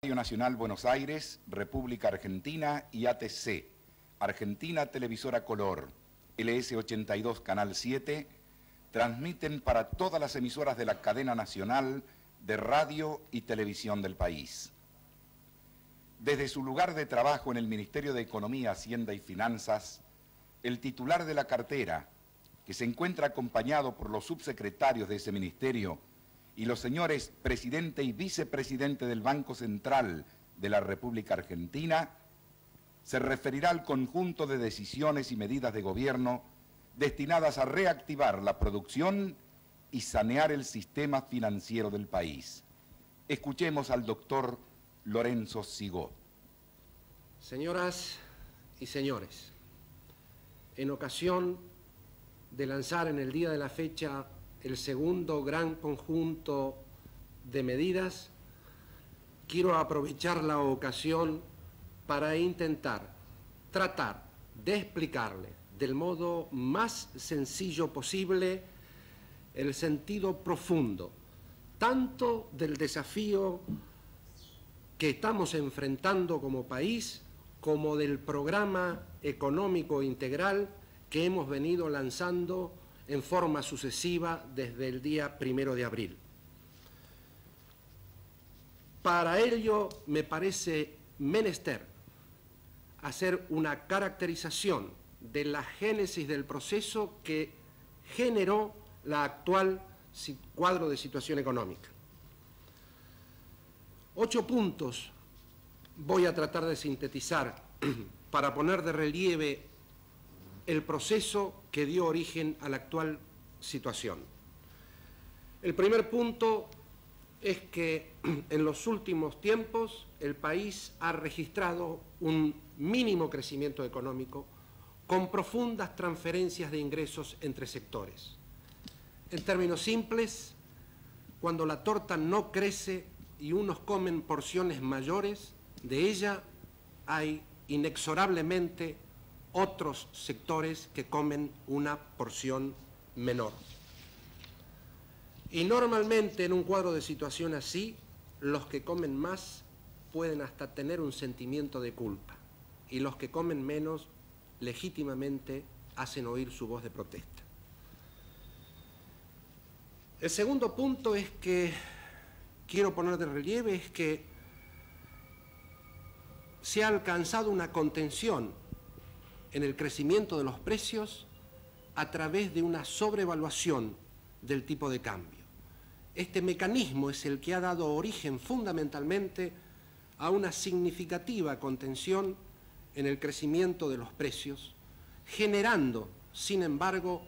Radio Nacional Buenos Aires, República Argentina y ATC, Argentina Televisora Color, LS82 Canal 7, transmiten para todas las emisoras de la cadena nacional de radio y televisión del país. Desde su lugar de trabajo en el Ministerio de Economía, Hacienda y Finanzas, el titular de la cartera, que se encuentra acompañado por los subsecretarios de ese ministerio y los señores presidente y vicepresidente del Banco Central de la República Argentina, se referirá al conjunto de decisiones y medidas de gobierno destinadas a reactivar la producción y sanear el sistema financiero del país. Escuchemos al doctor Lorenzo Sigó. Señoras y señores, en ocasión de lanzar en el día de la fecha el segundo gran conjunto de medidas, quiero aprovechar la ocasión para intentar tratar de explicarle del modo más sencillo posible el sentido profundo tanto del desafío que estamos enfrentando como país como del programa económico integral que hemos venido lanzando en forma sucesiva desde el día 1 de abril. Para ello me parece menester hacer una caracterización de la génesis del proceso que generó la actual cuadro de situación económica. 8 puntos voy a tratar de sintetizar para poner de relieve el proceso que dio origen a la actual situación. El primer punto es que en los últimos tiempos el país ha registrado un mínimo crecimiento económico con profundas transferencias de ingresos entre sectores. En términos simples, cuando la torta no crece y unos comen porciones mayores, de ella hay inexorablemente otros sectores que comen una porción menor. Y normalmente en un cuadro de situación así, los que comen más pueden hasta tener un sentimiento de culpa y los que comen menos legítimamente hacen oír su voz de protesta. El segundo punto es que quiero poner de relieve es que se ha alcanzado una contención en el crecimiento de los precios a través de una sobrevaluación del tipo de cambio. Este mecanismo es el que ha dado origen fundamentalmente a una significativa contención en el crecimiento de los precios, generando, sin embargo,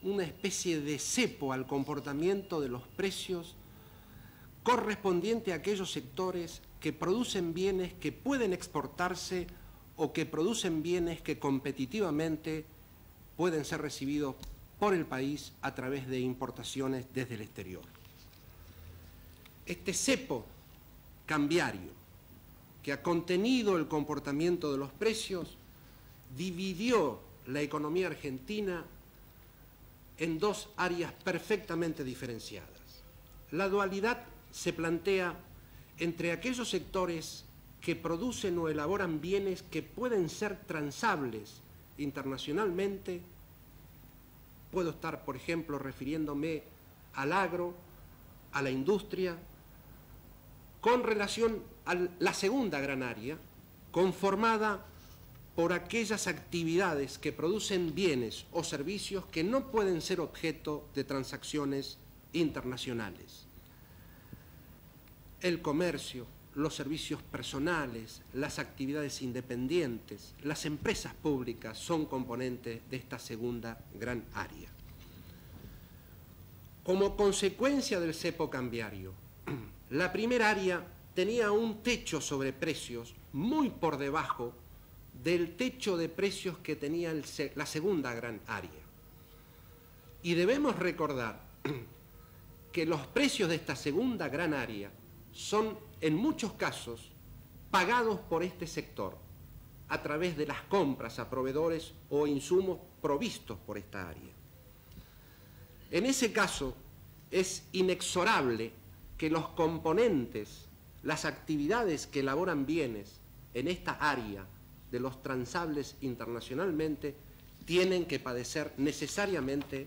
una especie de cepo al comportamiento de los precios correspondiente a aquellos sectores que producen bienes que pueden exportarse o que producen bienes que competitivamente pueden ser recibidos por el país a través de importaciones desde el exterior. Este cepo cambiario que ha contenido el comportamiento de los precios dividió la economía argentina en dos áreas perfectamente diferenciadas. La dualidad se plantea entre aquellos sectores que producen o elaboran bienes que pueden ser transables internacionalmente. Puedo estar, por ejemplo, refiriéndome al agro, a la industria, con relación a la segunda gran área, conformada por aquellas actividades que producen bienes o servicios que no pueden ser objeto de transacciones internacionales. El comercio, los servicios personales, las actividades independientes, las empresas públicas son componentes de esta segunda gran área. Como consecuencia del cepo cambiario, la primera área tenía un techo sobre precios muy por debajo del techo de precios que tenía la segunda gran área. Y debemos recordar que los precios de esta segunda gran área son en muchos casos pagados por este sector a través de las compras a proveedores o insumos provistos por esta área. En ese caso es inexorable que los componentes las actividades que elaboran bienes en esta área de los transables internacionalmente tienen que padecer necesariamente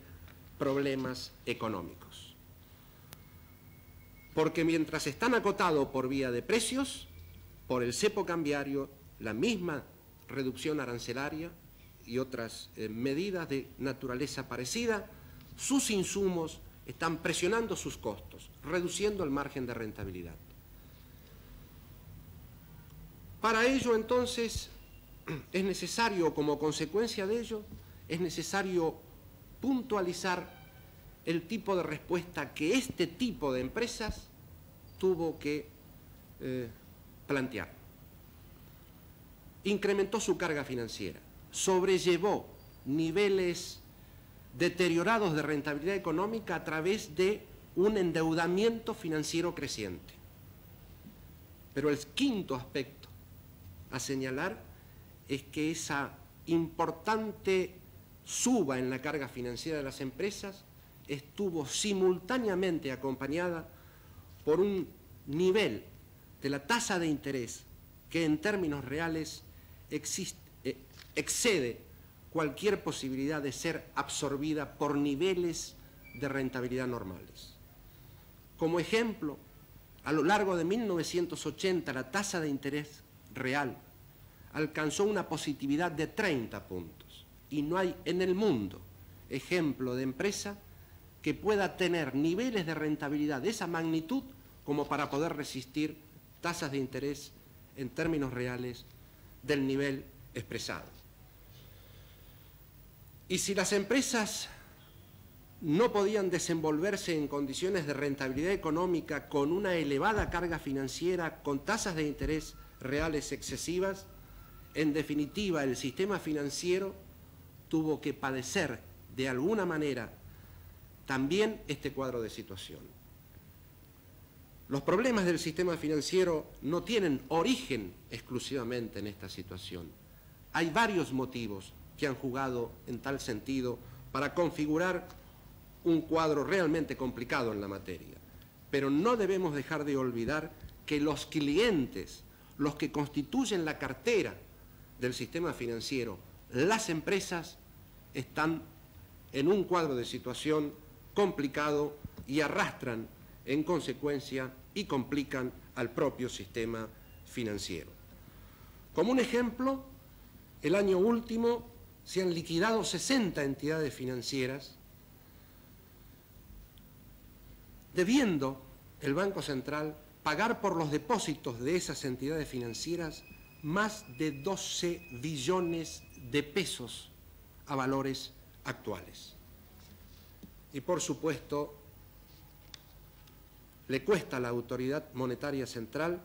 problemas económicos. Porque mientras están acotados por vía de precios, por el cepo cambiario, la misma reducción arancelaria y otras medidas de naturaleza parecida, sus insumos están presionando sus costos, reduciendo el margen de rentabilidad. Para ello, entonces, es necesario, como consecuencia de ello, es necesario puntualizar el tipo de respuesta que este tipo de empresas tuvo que plantear. Incrementó su carga financiera, sobrellevó niveles deteriorados de rentabilidad económica a través de un endeudamiento financiero creciente. Pero el quinto aspecto a señalar es que esa importante suba en la carga financiera de las empresas estuvo simultáneamente acompañada por un nivel de la tasa de interés que en términos reales excede cualquier posibilidad de ser absorbida por niveles de rentabilidad normales. Como ejemplo, a lo largo de 1980 la tasa de interés real alcanzó una positividad de 30 puntos y no hay en el mundo ejemplo de empresa que pueda tener niveles de rentabilidad de esa magnitud como para poder resistir tasas de interés en términos reales del nivel expresado. Y si las empresas no podían desenvolverse en condiciones de rentabilidad económica con una elevada carga financiera, con tasas de interés reales excesivas, en definitiva el sistema financiero tuvo que padecer de alguna manera también este cuadro de situación. Los problemas del sistema financiero no tienen origen exclusivamente en esta situación. Hay varios motivos que han jugado en tal sentido para configurar un cuadro realmente complicado en la materia. Pero no debemos dejar de olvidar que los clientes, los que constituyen la cartera del sistema financiero, las empresas, están en un cuadro de situación complicado y arrastran en consecuencia y complican al propio sistema financiero. Como un ejemplo, el año último se han liquidado 60 entidades financieras, debiendo el Banco Central pagar por los depósitos de esas entidades financieras más de 12 billones de pesos a valores actuales. Y por supuesto, le cuesta a la autoridad monetaria central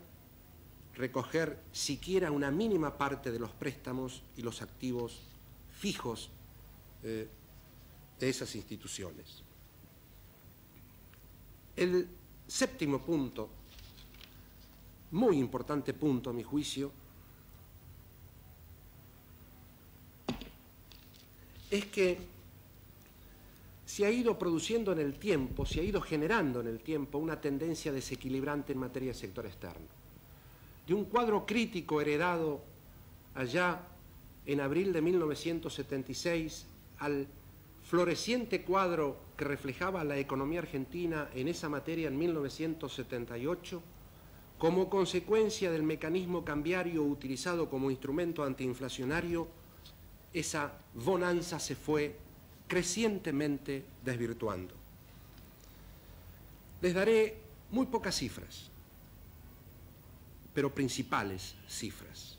recoger siquiera una mínima parte de los préstamos y los activos fijos de esas instituciones. El séptimo punto, muy importante punto a mi juicio, es que se ha ido produciendo en el tiempo, se ha ido generando en el tiempo una tendencia desequilibrante en materia de sector externo. De un cuadro crítico heredado allá en abril de 1976 al floreciente cuadro que reflejaba la economía argentina en esa materia en 1978, como consecuencia del mecanismo cambiario utilizado como instrumento antiinflacionario, esa bonanza se fue crecientemente desvirtuando. Les daré muy pocas cifras, pero principales cifras.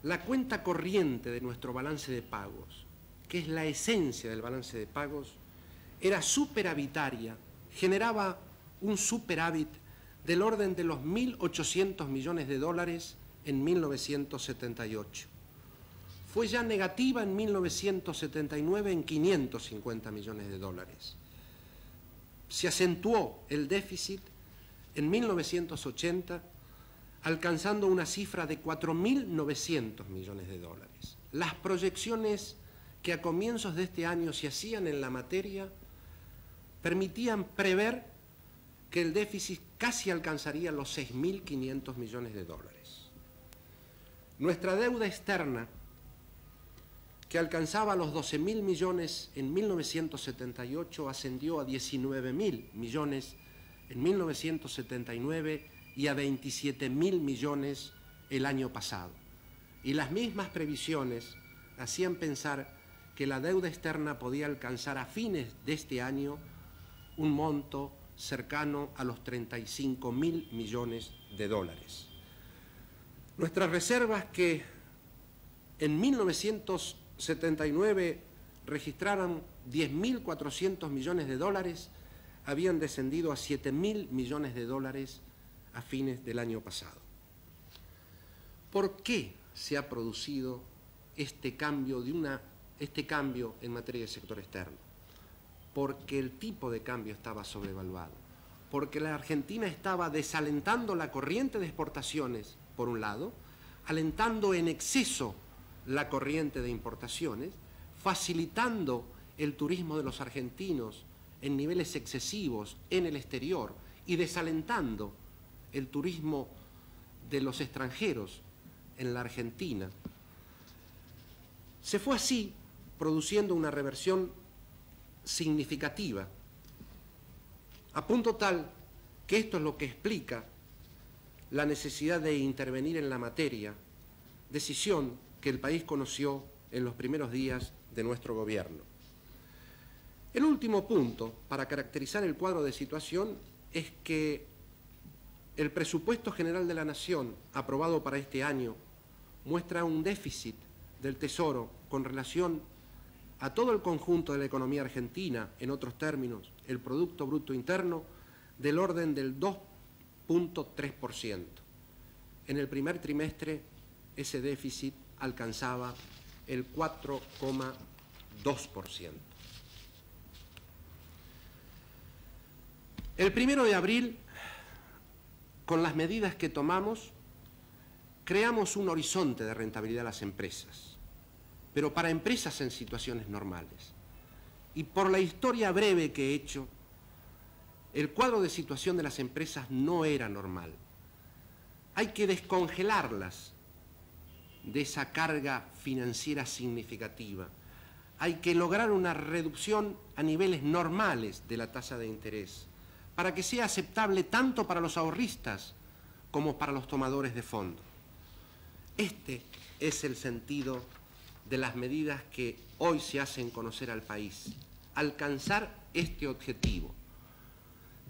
La cuenta corriente de nuestro balance de pagos, que es la esencia del balance de pagos, era superavitaria, generaba un superávit del orden de los 1.800 millones de dólares en 1978. Fue ya negativa en 1979 en 550 millones de dólares. Se acentuó el déficit en 1980, alcanzando una cifra de 4.900 millones de dólares. Las proyecciones que a comienzos de este año se hacían en la materia permitían prever que el déficit casi alcanzaría los 6.500 millones de dólares. Nuestra deuda externa, que alcanzaba los 12.000 millones en 1978, ascendió a 19.000 millones en 1979 y a 27.000 millones el año pasado. Y las mismas previsiones hacían pensar que la deuda externa podía alcanzar a fines de este año un monto cercano a los 35.000 millones de dólares. Nuestras reservas, que en 1979 registraron 10.400 millones de dólares, habían descendido a 7.000 millones de dólares a fines del año pasado. ¿Por qué se ha producido este cambio en materia de sector externo? Porque el tipo de cambio estaba sobrevaluado, porque la Argentina estaba desalentando la corriente de exportaciones, por un lado, alentando en exceso la corriente de importaciones, facilitando el turismo de los argentinos en niveles excesivos en el exterior y desalentando el turismo de los extranjeros en la Argentina. Se fue así produciendo una reversión significativa, a punto tal que esto es lo que explica la necesidad de intervenir en la materia, decisión que el país conoció en los primeros días de nuestro gobierno. El último punto para caracterizar el cuadro de situación es que el presupuesto general de la Nación, aprobado para este año, muestra un déficit del Tesoro con relación a todo el conjunto de la economía argentina, en otros términos, el Producto Bruto Interno, del orden del 2.3%. En el primer trimestre, ese déficit alcanzaba el 4,2%. El 1 de abril, con las medidas que tomamos, creamos un horizonte de rentabilidad a las empresas, pero para empresas en situaciones normales. Y por la historia breve que he hecho, el cuadro de situación de las empresas no era normal. Hay que descongelarlas de esa carga financiera significativa. Hay que lograr una reducción a niveles normales de la tasa de interés para que sea aceptable tanto para los ahorristas como para los tomadores de fondo. Este es el sentido de las medidas que hoy se hacen conocer al país. Alcanzar este objetivo.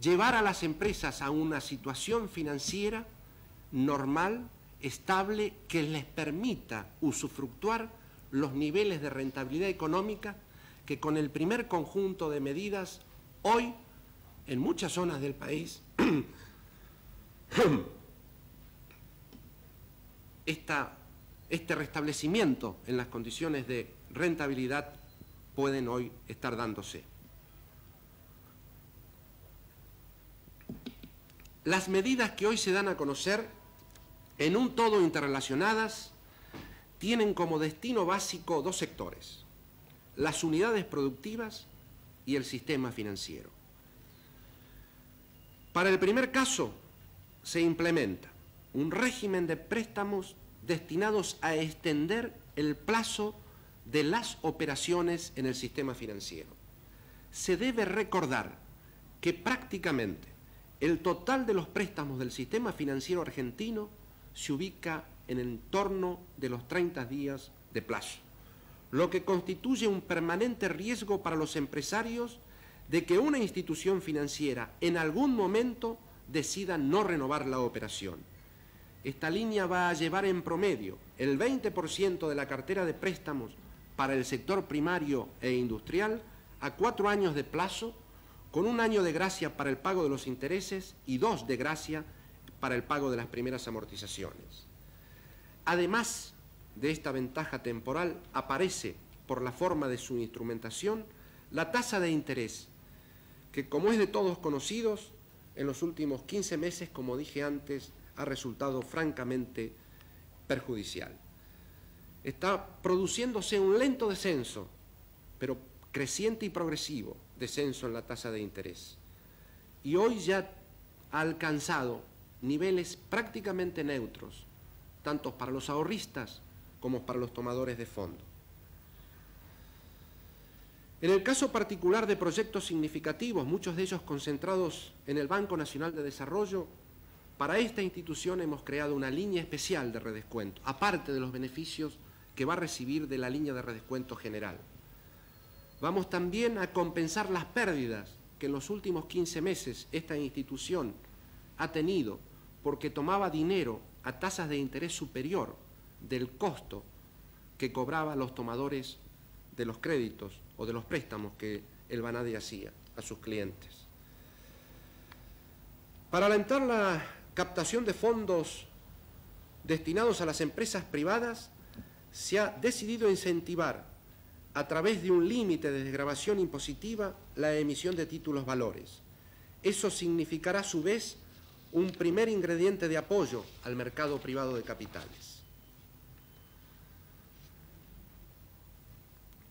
Llevar a las empresas a una situación financiera normal, estable, que les permita usufructuar los niveles de rentabilidad económica que con el primer conjunto de medidas hoy en muchas zonas del país este restablecimiento en las condiciones de rentabilidad pueden hoy estar dándose. Las medidas que hoy se dan a conocer, en un todo interrelacionadas, tienen como destino básico dos sectores: las unidades productivas y el sistema financiero. Para el primer caso, se implementa un régimen de préstamos destinados a extender el plazo de las operaciones en el sistema financiero. Se debe recordar que prácticamente el total de los préstamos del sistema financiero argentino se ubica en torno de los 30 días de plazo, lo que constituye un permanente riesgo para los empresarios de que una institución financiera en algún momento decida no renovar la operación. Esta línea va a llevar en promedio el 20% de la cartera de préstamos para el sector primario e industrial a 4 años de plazo, con 1 año de gracia para el pago de los intereses y 2 de gracia para el pago de las primeras amortizaciones. Además de esta ventaja temporal, aparece, por la forma de su instrumentación, la tasa de interés, que, como es de todos conocidos, en los últimos 15 meses, como dije antes, ha resultado francamente perjudicial. Está produciéndose un lento descenso, pero creciente y progresivo descenso en la tasa de interés. Y hoy ya ha alcanzado niveles prácticamente neutros, tanto para los ahorristas como para los tomadores de fondo. En el caso particular de proyectos significativos, muchos de ellos concentrados en el Banco Nacional de Desarrollo, para esta institución hemos creado una línea especial de redescuento, aparte de los beneficios que va a recibir de la línea de redescuento general. Vamos también a compensar las pérdidas que en los últimos 15 meses esta institución ha tenido porque tomaba dinero a tasas de interés superior del costo que cobraban los tomadores de los créditos o de los préstamos que el Banade hacía a sus clientes. Para alentar la captación de fondos destinados a las empresas privadas, se ha decidido incentivar a través de un límite de desgravación impositiva la emisión de títulos valores. Eso significará a su vez un primer ingrediente de apoyo al mercado privado de capitales.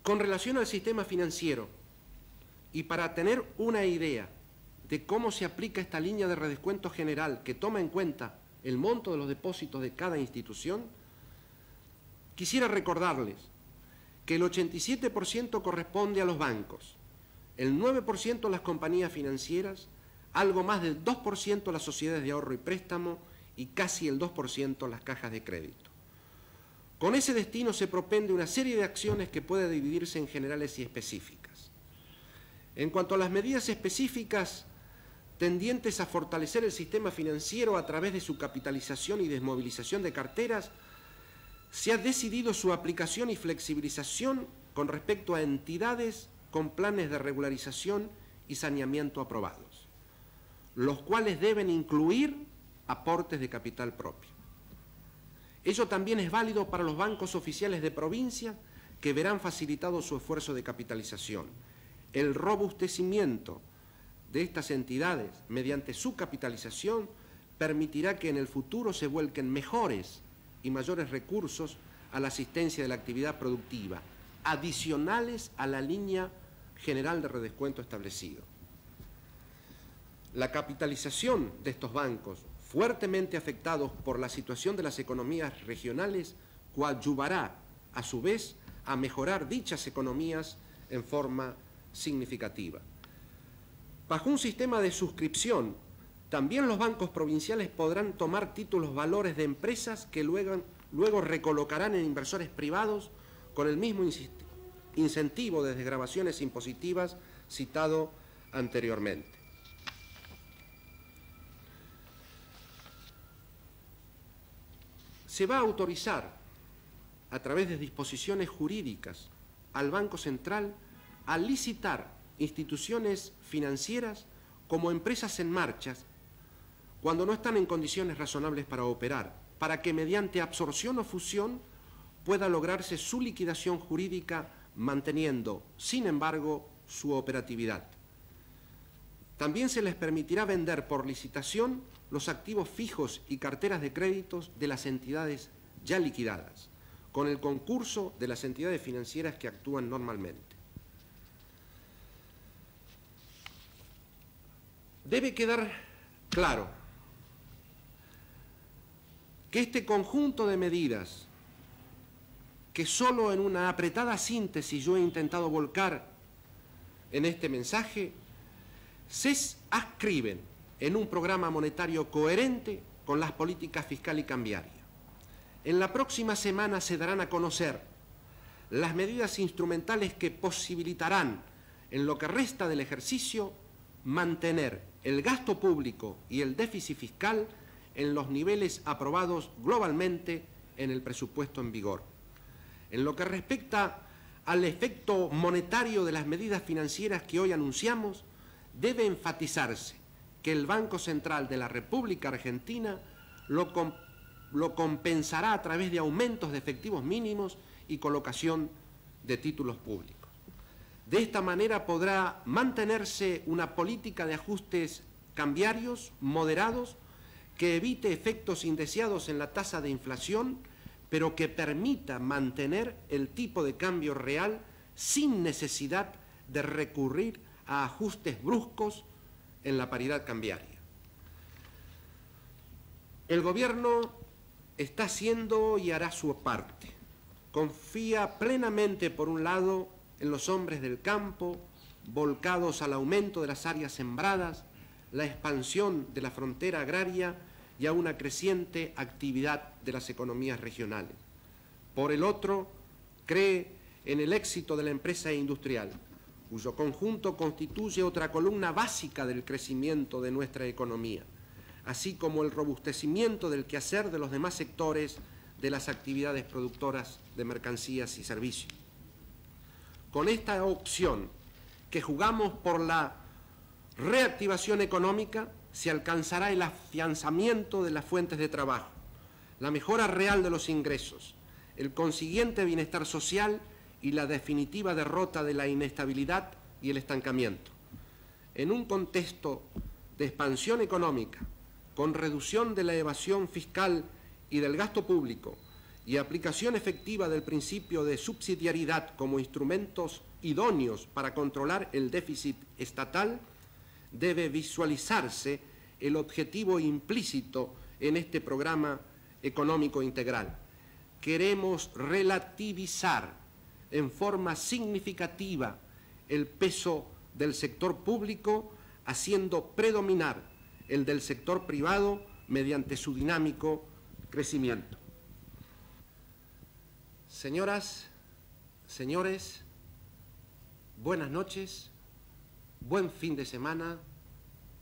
Con relación al sistema financiero, y para tener una idea de cómo se aplica esta línea de redescuento general que toma en cuenta el monto de los depósitos de cada institución, quisiera recordarles que el 87% corresponde a los bancos, el 9% a las compañías financieras, algo más del 2% a las sociedades de ahorro y préstamo y casi el 2% a las cajas de crédito. Con ese destino se propende una serie de acciones que puede dividirse en generales y específicas. En cuanto a las medidas específicas tendientes a fortalecer el sistema financiero a través de su capitalización y desmovilización de carteras, se ha decidido su aplicación y flexibilización con respecto a entidades con planes de regularización y saneamiento aprobados, los cuales deben incluir aportes de capital propio. Ello también es válido para los bancos oficiales de provincia que verán facilitado su esfuerzo de capitalización. El robustecimiento de estas entidades mediante su capitalización permitirá que en el futuro se vuelquen mejores y mayores recursos a la asistencia de la actividad productiva, adicionales a la línea general de redescuento establecido. La capitalización de estos bancos, fuertemente afectados por la situación de las economías regionales, coadyuvará, a su vez, a mejorar dichas economías en forma significativa. Bajo un sistema de suscripción, también los bancos provinciales podrán tomar títulos valores de empresas que luego recolocarán en inversores privados con el mismo incentivo de desgravaciones impositivas citado anteriormente. Se va a autorizar, a través de disposiciones jurídicas, al Banco Central a licitar instituciones financieras como empresas en marcha cuando no están en condiciones razonables para operar, para que mediante absorción o fusión pueda lograrse su liquidación jurídica manteniendo, sin embargo, su operatividad. También se les permitirá vender por licitación los activos fijos y carteras de créditos de las entidades ya liquidadas, con el concurso de las entidades financieras que actúan normalmente. Debe quedar claro que este conjunto de medidas, que solo en una apretada síntesis yo he intentado volcar en este mensaje, se adscriben en un programa monetario coherente con las políticas fiscal y cambiaria. En la próxima semana se darán a conocer las medidas instrumentales que posibilitarán, en lo que resta del ejercicio, mantener el gasto público y el déficit fiscal en los niveles aprobados globalmente en el presupuesto en vigor. En lo que respecta al efecto monetario de las medidas financieras que hoy anunciamos, debe enfatizarse que el Banco Central de la República Argentina lo compensará a través de aumentos de efectivos mínimos y colocación de títulos públicos. De esta manera podrá mantenerse una política de ajustes cambiarios moderados que evite efectos indeseados en la tasa de inflación, pero que permita mantener el tipo de cambio real sin necesidad de recurrir a ajustes bruscos en la paridad cambiaria. El gobierno está haciendo y hará su parte. Confía plenamente, por un lado, en los hombres del campo, volcados al aumento de las áreas sembradas, la expansión de la frontera agraria y a una creciente actividad de las economías regionales. Por el otro, cree en el éxito de la empresa industrial, cuyo conjunto constituye otra columna básica del crecimiento de nuestra economía, así como el robustecimiento del quehacer de los demás sectores de las actividades productoras de mercancías y servicios. Con esta opción, que jugamos por la reactivación económica, se alcanzará el afianzamiento de las fuentes de trabajo, la mejora real de los ingresos, el consiguiente bienestar social y la definitiva derrota de la inestabilidad y el estancamiento. En un contexto de expansión económica, con reducción de la evasión fiscal y del gasto público y aplicación efectiva del principio de subsidiariedad como instrumentos idóneos para controlar el déficit estatal, debe visualizarse el objetivo implícito en este programa económico integral. Queremos relativizar en forma significativa el peso del sector público, haciendo predominar el del sector privado mediante su dinámico crecimiento. Señoras, señores, buenas noches, buen fin de semana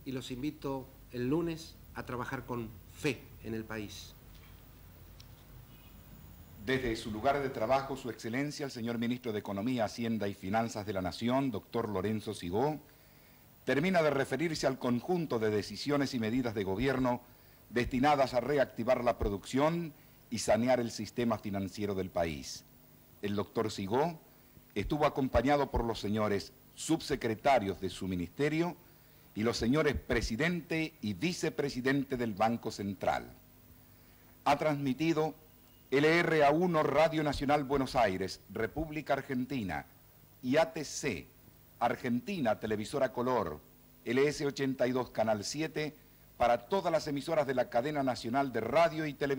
y los invito el lunes a trabajar con fe en el país. Desde su lugar de trabajo, Su Excelencia, el señor Ministro de Economía, Hacienda y Finanzas de la Nación, doctor Lorenzo Sigó, termina de referirse al conjunto de decisiones y medidas de gobierno destinadas a reactivar la producción y sanear el sistema financiero del país. El doctor Sigó estuvo acompañado por los señores subsecretarios de su ministerio y los señores presidente y vicepresidente del Banco Central. Ha transmitido LRA1 Radio Nacional Buenos Aires, República Argentina, y ATC, Argentina Televisora Color, LS82 Canal 7, para todas las emisoras de la cadena nacional de radio y televisión.